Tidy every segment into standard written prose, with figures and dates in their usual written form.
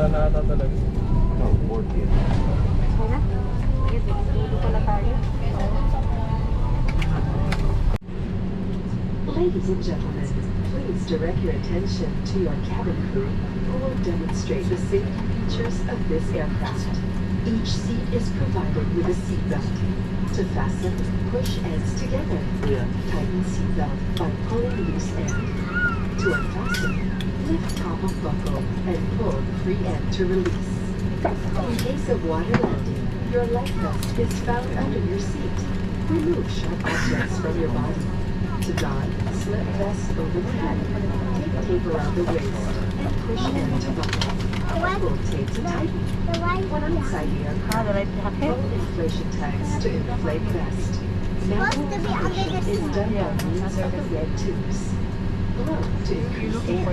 wala na ata talaga. No, 14. Wala? Sige, dito pala tayo. Ladies and gentlemen, please direct your attention to your cabin crew who will demonstrate the safety features of this aircraft. Each seat is provided with a seatbelt. To fasten, push ends together. Yeah. Tighten seatbelt by pulling loose end. To unfasten, lift top of buckle and pull free end to release. In case of water landing, your life vest is found under your seat. Remove sharp objects from your body. To don, slip vest over the head. Take tape around the waist and push end to buckle. Pull tape to tighten. When outside the aircraft, The right jacket? pull inflation tags to inflate vest. Manual inflation is done by means of the red tubes. Blow to increase air.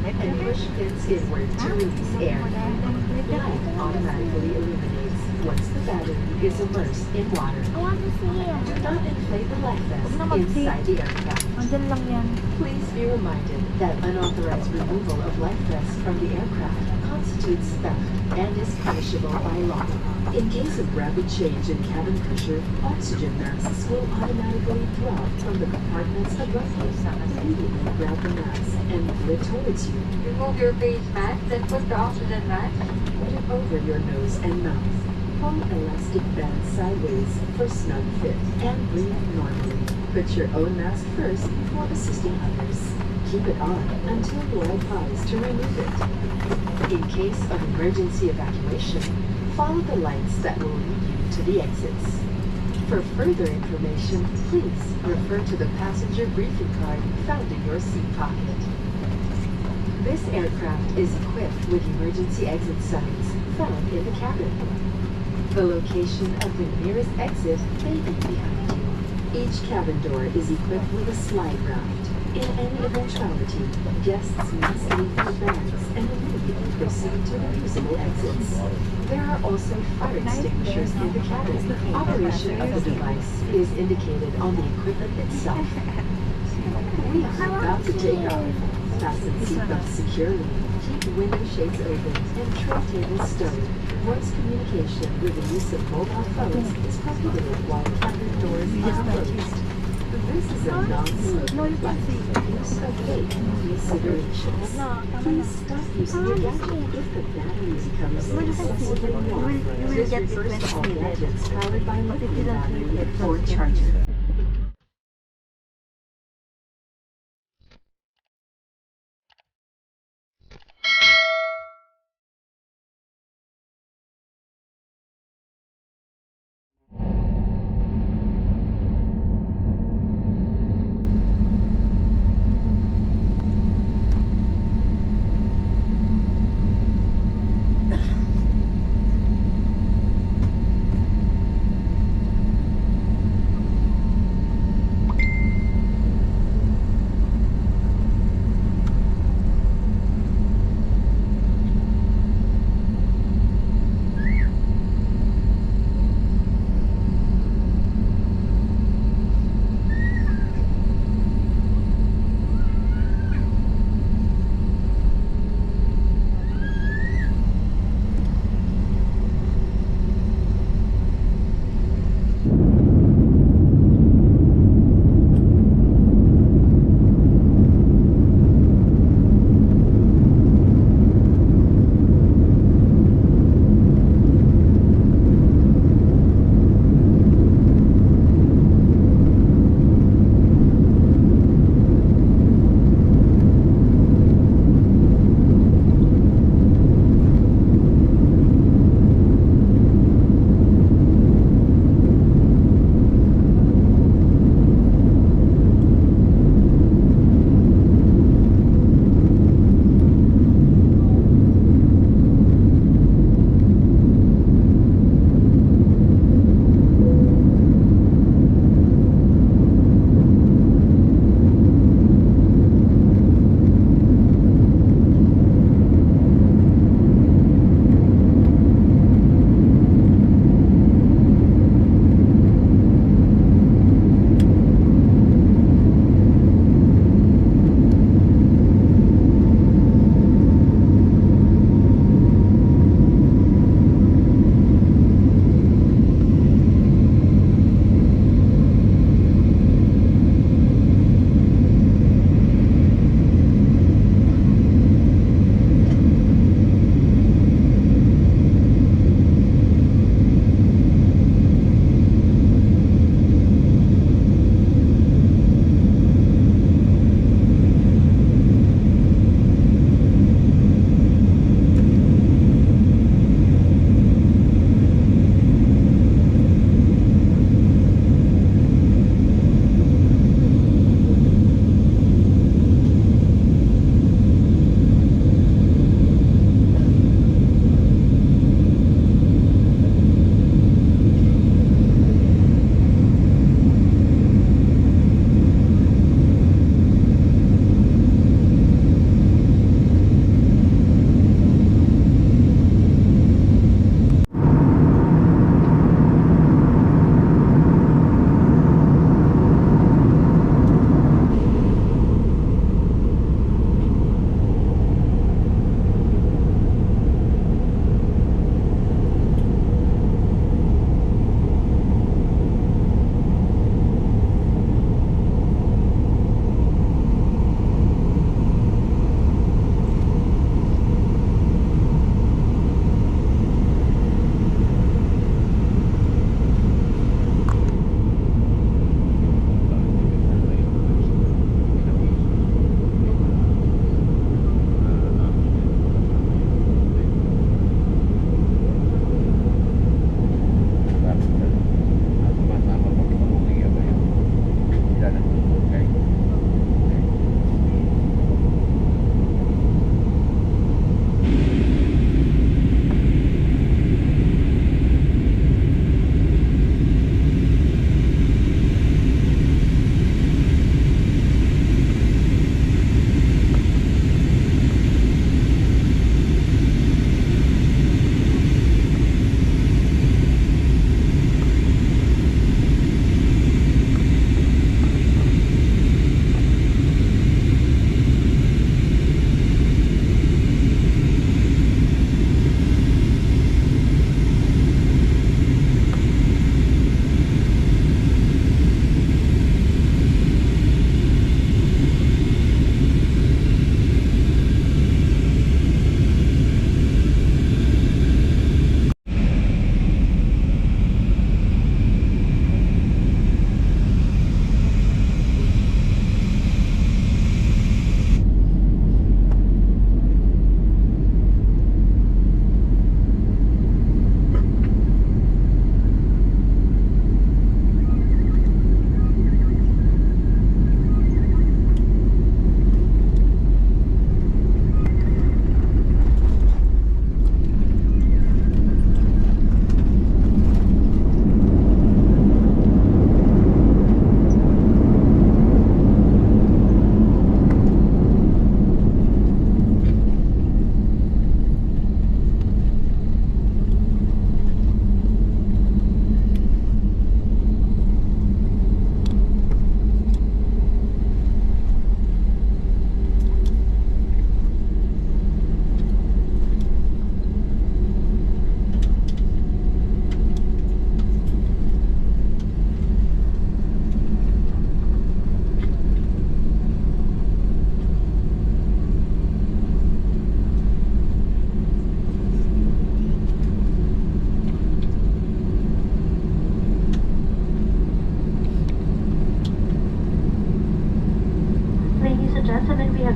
And push pins inward to release air. Light automatically illuminates once the battery is immersed in water. I want to see it. Do not inflate the life vest Huwag na mag-see. inside the aircraft. Andyan lang yan. Please be reminded that unauthorized removal of life vests from the aircraft constitutes theft and is punishable by law. In case of rapid change in cabin pressure, oxygen masks will automatically drop from the compartments above you. Immediately grab the mask and pull it towards you. Remove your face mask, then put the oxygen mask. Put it over your nose and mouth. Pull elastic band sideways for snug fit and breathe normally. Put your own mask first before assisting others. Keep it on until you are advised to remove it. In case of emergency evacuation, follow the lights that will lead you to the exits. For further information, please refer to the passenger briefing card found in your seat pocket. This aircraft is equipped with emergency exit signs found in the cabin. The location of the nearest exit may be behind you. Each cabin door is equipped with a slide raft. In any eventuality, guests must leave their bags and immediately proceed to the usable exits. There are also fire extinguishers in the cabin. Operation of the device is indicated on the equipment itself. We are about to take off. Fasten seatbelts securely. Keep window shades open and tray tables stowed. Voice communication with the use of mobile phones is prohibited while cabin doors are closed. This is a non-smoking flight. Use of vape considerations. Please stop using your gadget if the battery becomes excessively warm. This refers to all gadgets powered by lithium battery or charger.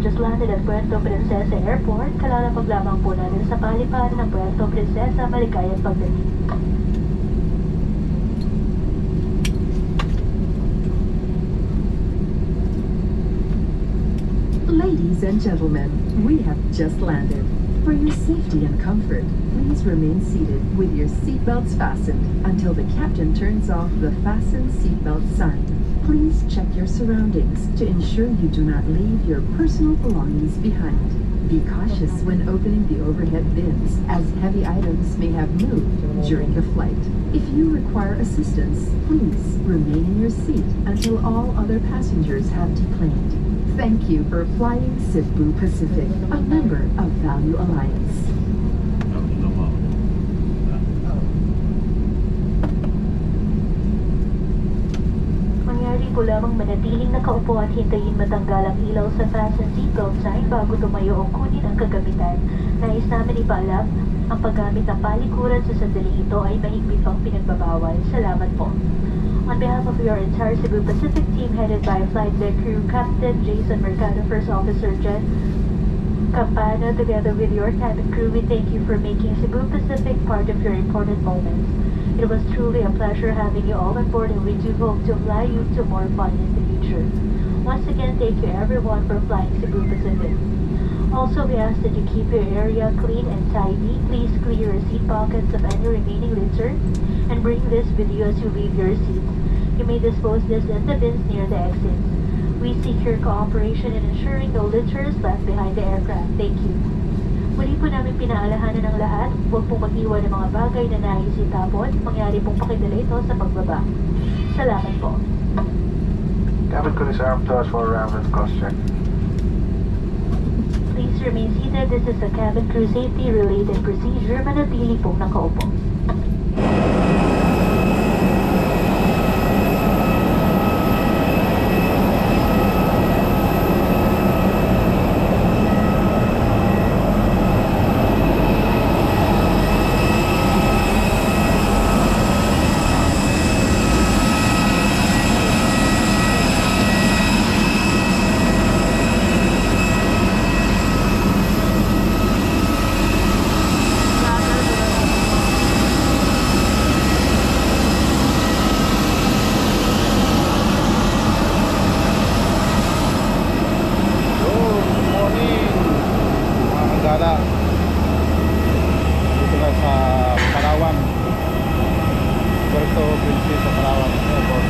have just landed at Puerto Princesa Airport. Kalalapag lamang po natin sa paliparan ng Puerto Princesa. Maligayang pagdating. Ladies and gentlemen, we have just landed. For your safety and comfort, please remain seated with your seatbelts fastened until the captain turns off the fasten seatbelt sign. Please check your surroundings to ensure you do not leave your personal belongings behind. Be cautious when opening the overhead bins, as heavy items may have moved during the flight. If you require assistance, please remain in your seat until all other passengers have deplaned. Thank you for flying Cebu Pacific, a member of Value Alliance. Mangyari po lamang manatiling nakaupo at hintayin matanggal ang ilaw sa fasten seatbelt sign bago tumayo o kunin ang kagamitan. Nais namin ipaalam, ang paggamit ng palikuran sa sandaling ito ay mahigpit pang pinagbabawal. Salamat po. On behalf of your entire Cebu Pacific team headed by Flight Deck Crew Captain Jason Mercado, First Officer Jen Campana, together with your cabin crew, we thank you for making Cebu Pacific part of your important moments. It was truly a pleasure having you all on board, and we do hope to fly you to more fun in the future. Once again, thank you everyone for flying Cebu Pacific. Also, we ask that you keep your area clean and tidy. Please clear your seat pockets of any remaining litter and bring this with you as you leave your seat. You may dispose this in the bins near the exits. We seek your cooperation in ensuring no litter is left behind the aircraft. Thank you. Muli po namin pinaalahanan ng lahat, huwag pong mag-iwan ng mga bagay na nais itapon. Mangyari pong pakidala ito sa pagbaba. Salamat po. Cabin crew is armed to us for a round cost check. Please remain seated. This is a cabin crew safety related procedure. Manatili pong nakaupo. Dito na sa Palawan, Puerto Princesa, Palawan Airport.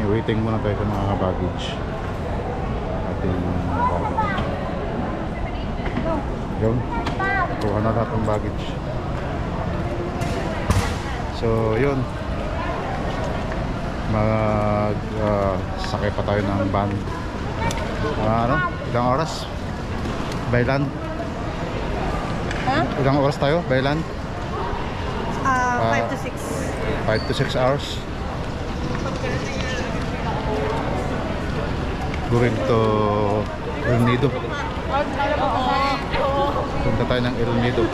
Waiting muna tayo sa mga baggage. Ating baggage. Yun. Kuha na natin baggage. So yun. Sakay pa tayo ng van. Ilang oras? Bailan? Ilang oras tayo? Bailan? 5 to 6. 5 to 6 hours. Going to El Nido. Punta tayo ng El Nido.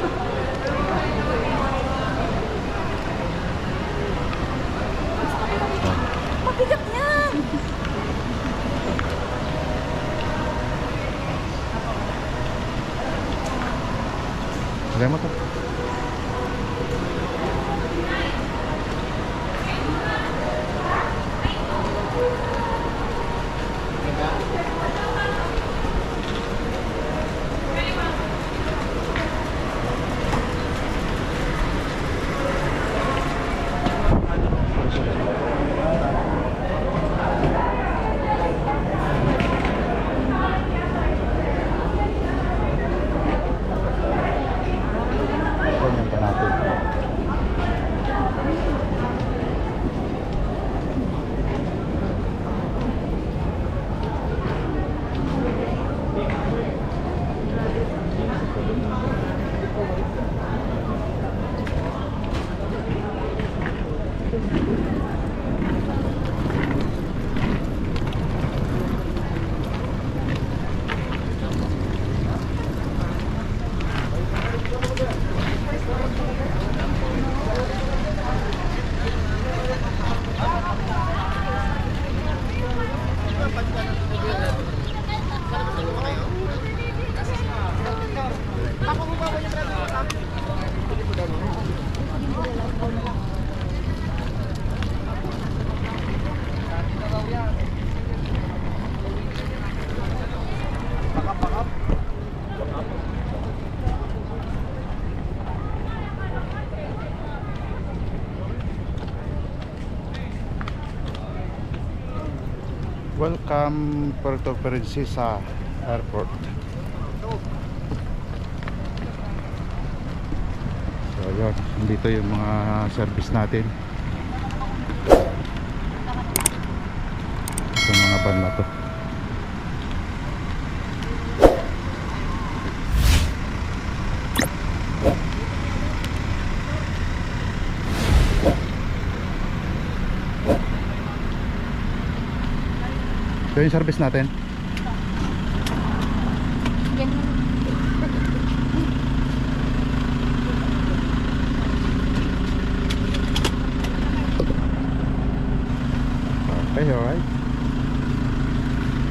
Pabigat niya! Lagay mo to. Ganyan pa natin. Welcome Puerto Princesa Airport. So yun, dito yung mga service natin. Sa mga van na to. So yung service natin. Yan. Okay, alright.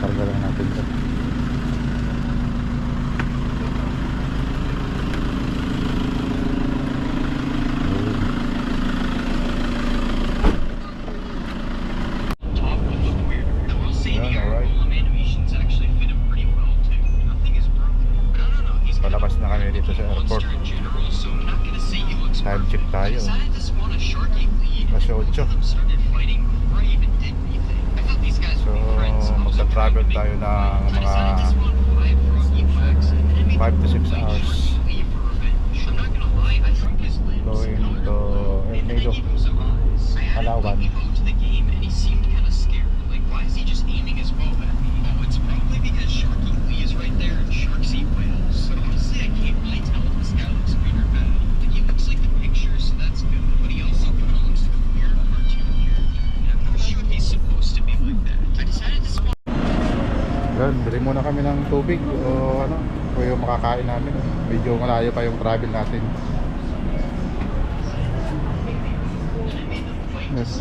Karga lang natin ito. Palabas na kami dito sa airport. Time check tayo. Kasi 8. So magta-travel tayo ng mga 5 to 6 hours going to El Nido, Palawan. Yan, bili muna kami ng tubig o ano, o yung makakain namin. Medyo malayo pa yung travel natin. Yes.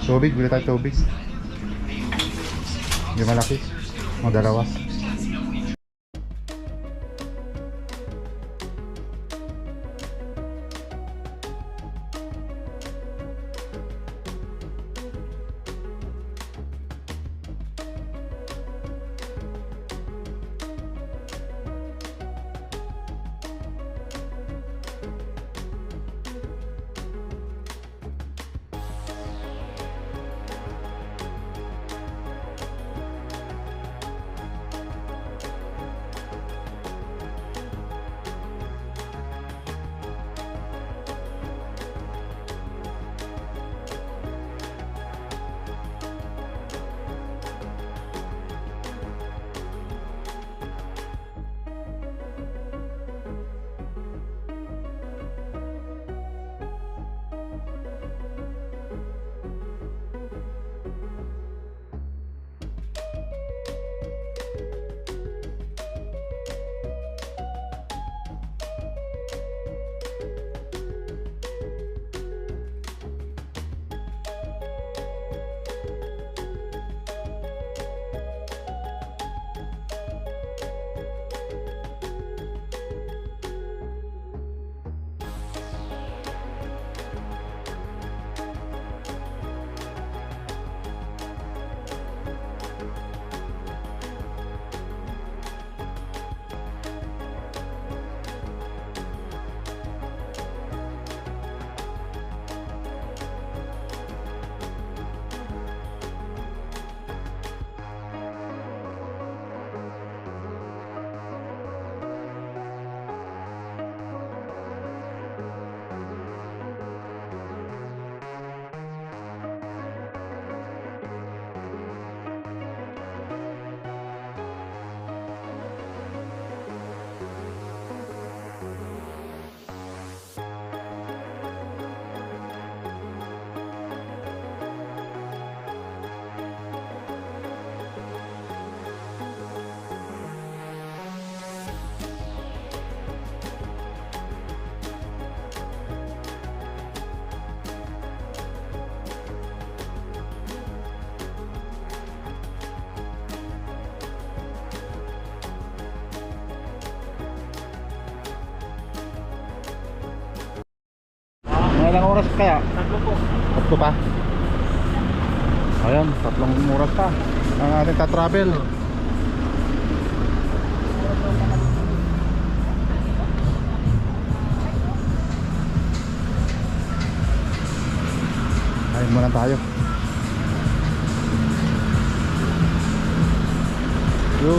Tubig, bili tayo tubig. Yung malaki, mga dalawa. ilang oras kaya? Tatlo po. Tatlo pa. Ayan, 3 oras pa ang ating ta-travel. Ayun muna tayo. Yo.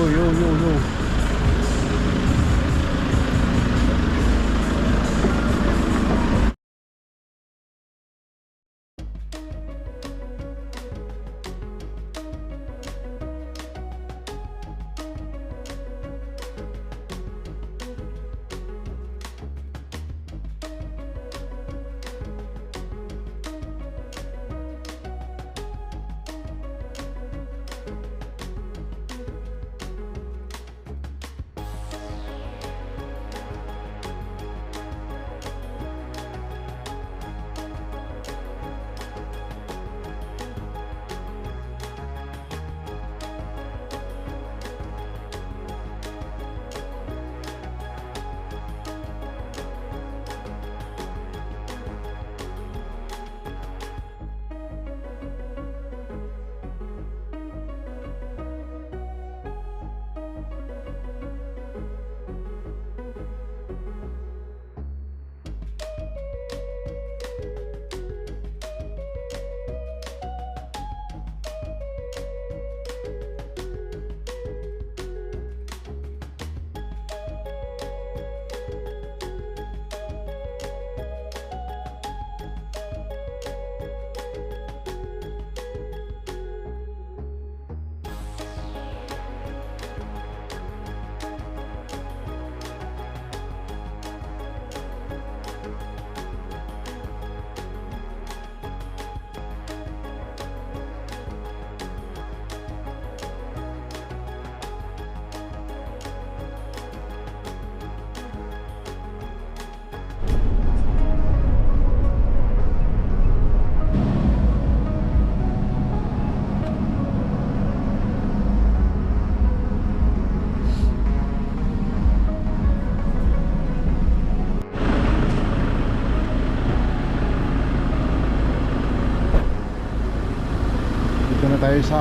Dito na tayo sa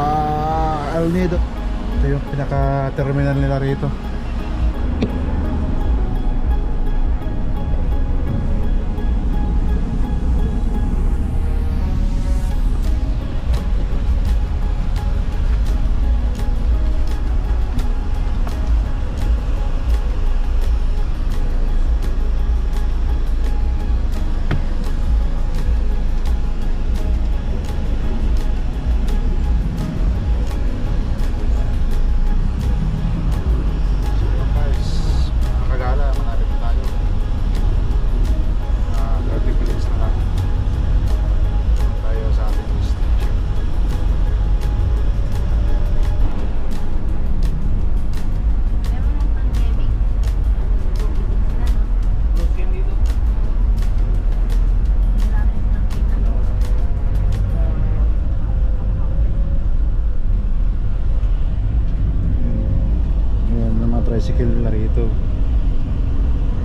El Nido. Ito yung pinaka-terminal nila rito. Tricycle na rito.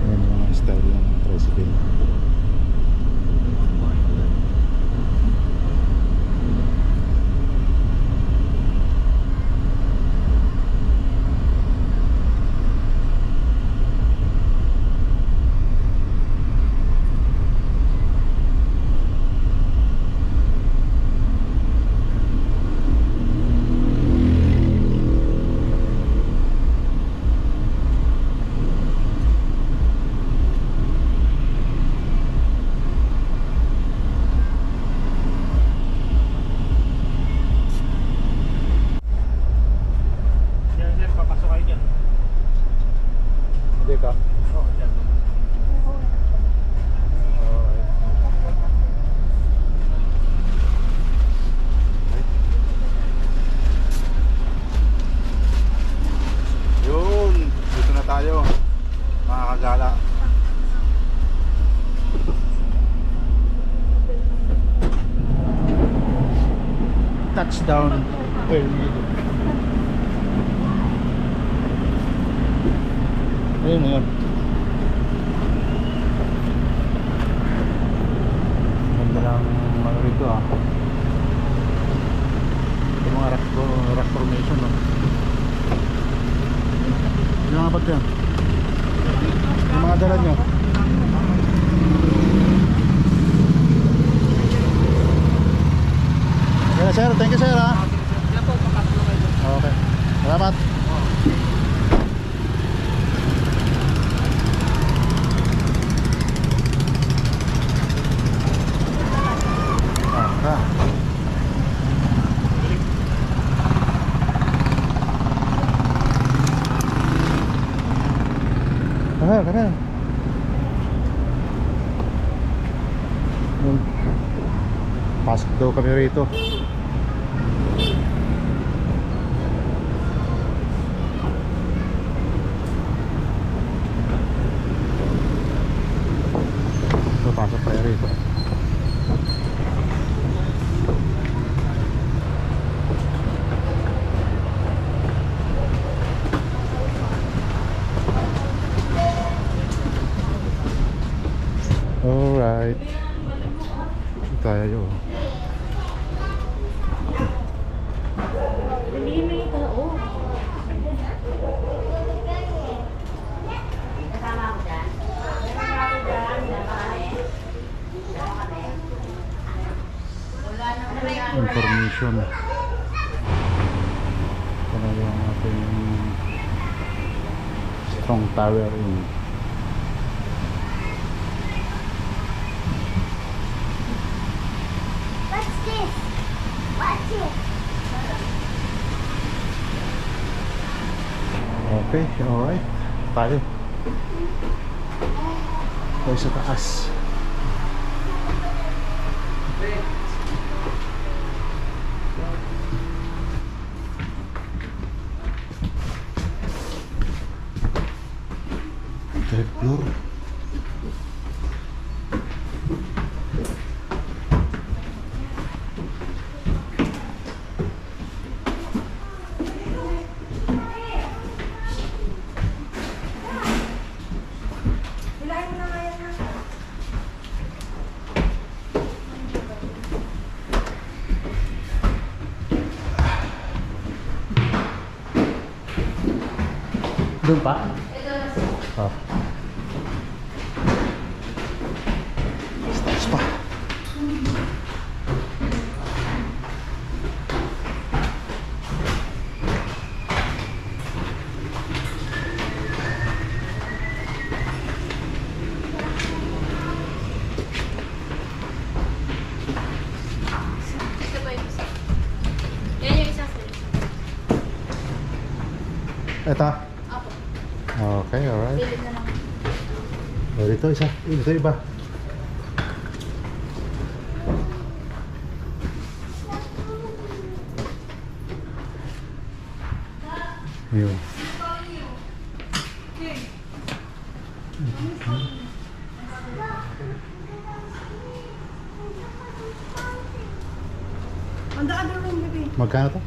Ayan yung mga style ng tricycle. Hindi ka? Oo, dyan. Yun, dito na tayo mga kagala. Touchdown El Nido. Ayun na yun. Yan. Yung mga dala nyo. Yan sir, thank you sir ha. Okay. Salamat. Kamel. Pasok daw kami rito. Pasok tayo rito. Alright. Tayo. Information. Ito na yung ating Strong Tower in. What's this? What's it? Okay, alright. Tayo. Tayo sa taas. Third floor. Doon pa? Oh. Taas pa. Ito ba yung isa? Yan yung isa sir. Ito. Apo. Okay, alright. Pilit na lang. Oh, dito isa. Dito iba. Ayun. On the other room, baby. Magkano to?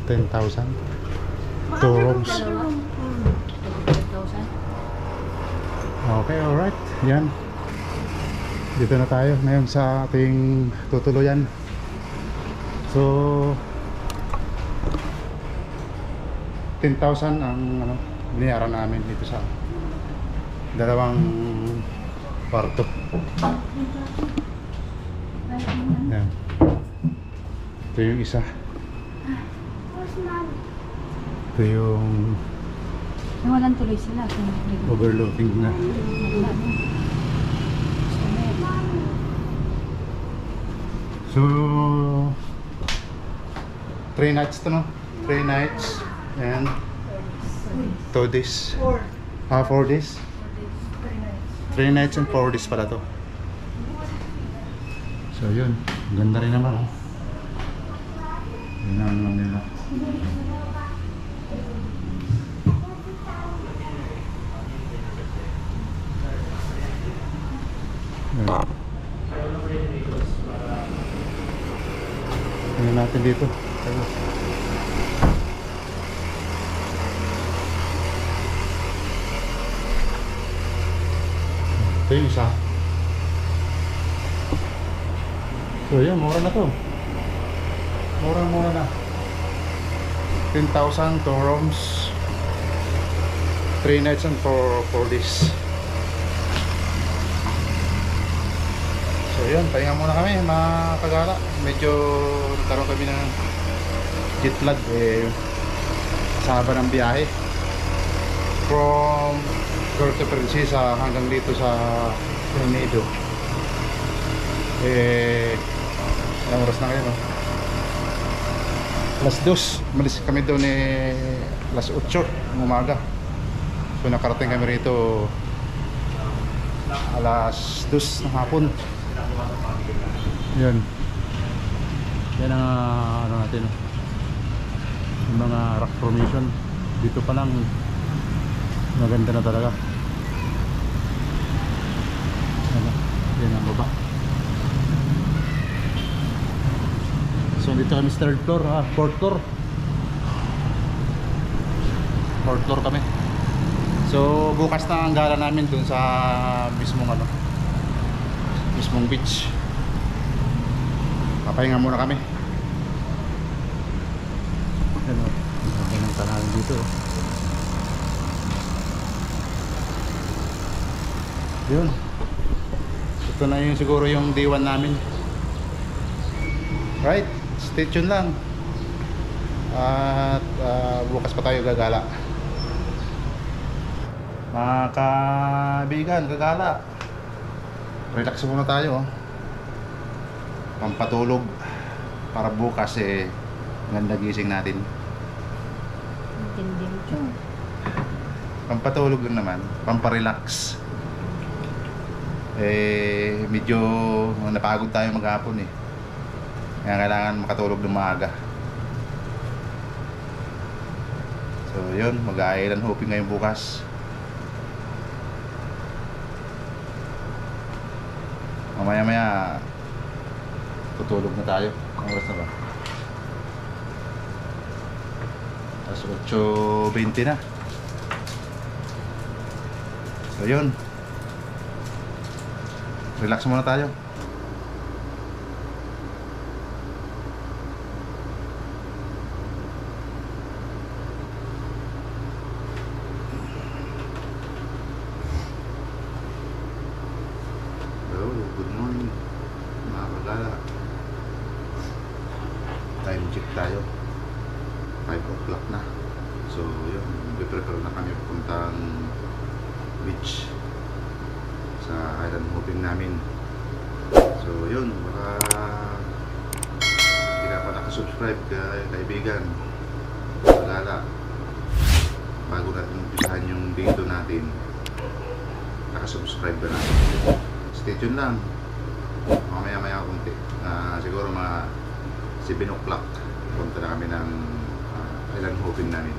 10,000. 2 rooms. 10,000. Okay, alright. Yan. Dito na tayo ngayon sa ating tutuluyan. So 10,000 ang binayaran namin dito sa dalawang kwarto. Yan. Ito yung isa. Ito yung Nawalan tuloy sila. overlooking na. So 3 nights to, no? 3 nights and 2 days. 4 days. 3 nights and 4 days pala to. So yun, ganda rin naman, oh. Yun ang ano nila. Tingnan natin dito. Ito yung isa. So yun, mura na to. Mura na. 10,000, 2 rooms. 3 nights and 4 days. So yun, pahinga muna kami mga kagala. Medyo nagkaroon kami ng jet lag sa haba ng biyahe from Puerto Princesa hanggang dito sa Tornado. Ilang oras na ngayon, no? Alas 2, malis kami doon alas 8 ng umaga. So nakarating kami rito alas 2 ng hapon. Yan. Yan ang ano natin, no? Yung mga rock formation. Dito pa lang maganda na talaga. Ano? Yan ang baba. So dito kami sa 3rd floor, 4th floor. 4th floor kami. So bukas na ang gala namin dun sa mismong ano, mismong beach. Papahinga muna kami. Ano, ang ng tanawin dito. Yun. Ito na yung siguro yung day 1 namin. Right, stay tuned lang. At bukas pa tayo gagala. Mga kaibigan, gagala. Relax muna tayo. Pampatulog para bukas ganda gising natin. Pampatulog lang naman, pamparelax. Medyo napagod tayo maghapon kaya kailangan makatulog ng maaga. So yun, mag-island hopping ngayon bukas. Mamaya tutulog na tayo. Ang oras na ba? Alas 8:20 na. So yun, relax muna tayo. Hello, good morning mga kagala. Time check tayo, 5 o'clock na. So yun, prepare na kami puntang beach sa island hopping namin. So yun, baka hindi ka pa nakasubscribe kaibigan, kagala, bago natin umpisahan yung video natin, nakasubscribe ka na. Stay tuned lang, mamaya kunti, siguro mga 7 o'clock punta na kami ng island hopping namin.